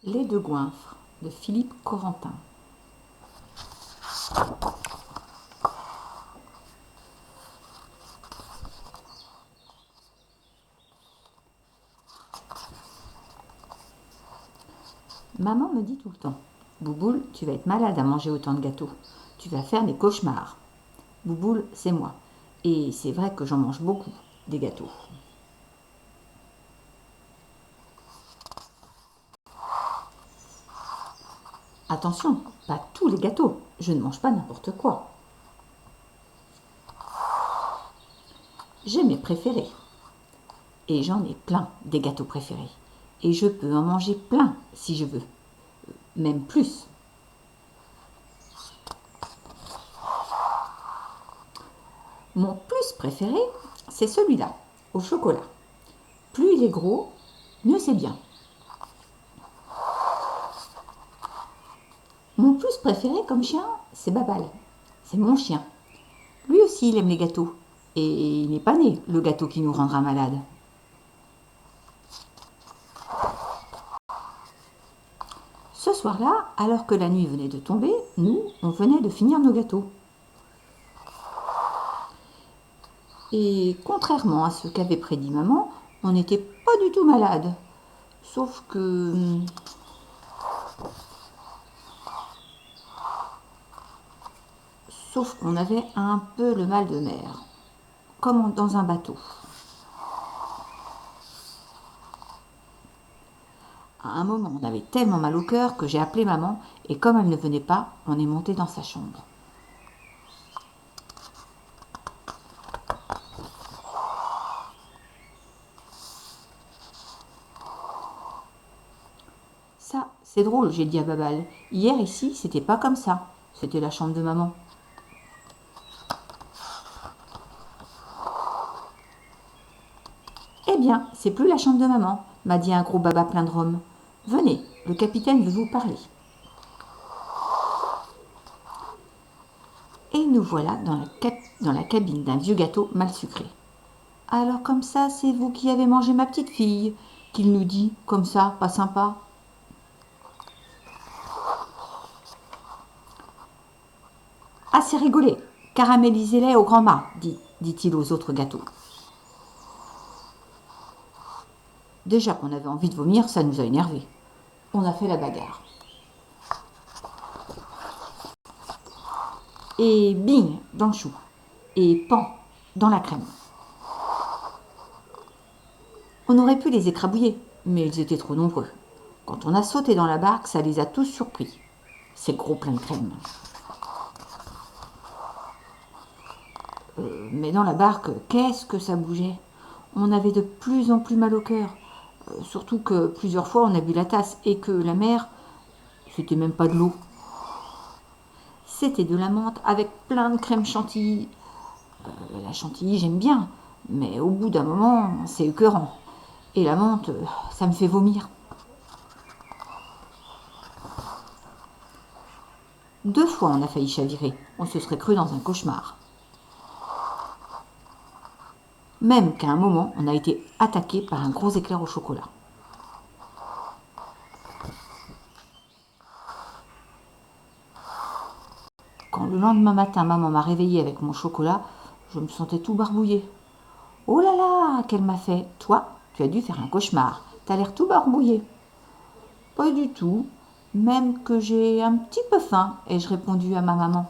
Lait de goinfre de Philippe Corentin. Maman me dit tout le temps: Bouboule, tu vas être malade à manger autant de gâteaux. Tu vas faire des cauchemars. Bouboule, c'est moi. Et c'est vrai que j'en mange beaucoup, des gâteaux. Attention, pas tous les gâteaux. Je ne mange pas n'importe quoi. J'ai mes préférés. Et j'en ai plein des gâteaux préférés. Et je peux en manger plein si je veux. Même plus. Mon plus préféré, c'est celui-là, au chocolat. Plus il est gros, mieux c'est bien. Mon plus préféré comme chien, c'est Babal. C'est mon chien. Lui aussi, il aime les gâteaux. Et il n'est pas né, le gâteau qui nous rendra malade. Ce soir-là, alors que la nuit venait de tomber, nous, on venait de finir nos gâteaux. Et contrairement à ce qu'avait prédit maman, on n'était pas du tout malade. Sauf que... Sauf qu'on avait un peu le mal de mer, comme dans un bateau. À un moment, on avait tellement mal au cœur que j'ai appelé maman et comme elle ne venait pas, on est monté dans sa chambre. Ça, c'est drôle, j'ai dit à Babal. Hier ici, c'était pas comme ça. C'était la chambre de maman. Eh bien, c'est plus la chambre de maman, m'a dit un gros baba plein de rhum. Venez, le capitaine veut vous parler. Et nous voilà dans la cabine d'un vieux gâteau mal sucré. Alors comme ça, c'est vous qui avez mangé ma petite fille, qu'il nous dit, comme ça, pas sympa. Assez rigolé, caramélisez-les au grand mât, dit-il aux autres gâteaux. Déjà qu'on avait envie de vomir, ça nous a énervés. On a fait la bagarre. Et bing dans le chou. Et pan dans la crème. On aurait pu les écrabouiller, mais ils étaient trop nombreux. Quand on a sauté dans la barque, ça les a tous surpris. C'est gros plein de crème. Mais dans la barque, qu'est-ce que ça bougeait. On avait de plus en plus mal au cœur. Surtout que plusieurs fois on a bu la tasse et que la mer, c'était même pas de l'eau. C'était de la menthe avec plein de crème chantilly. La chantilly, j'aime bien, mais au bout d'un moment, c'est écœurant. Et la menthe, ça me fait vomir. 2 fois, on a failli chavirer. On se serait cru dans un cauchemar. Même qu'à un moment, on a été attaqué par un gros éclair au chocolat. Quand le lendemain matin, maman m'a réveillée avec mon chocolat, je me sentais tout barbouillé. Oh là là, qu'elle m'a fait. Toi, tu as dû faire un cauchemar. T'as l'air tout barbouillé. Pas du tout, même que j'ai un petit peu faim, ai-je répondu à ma maman.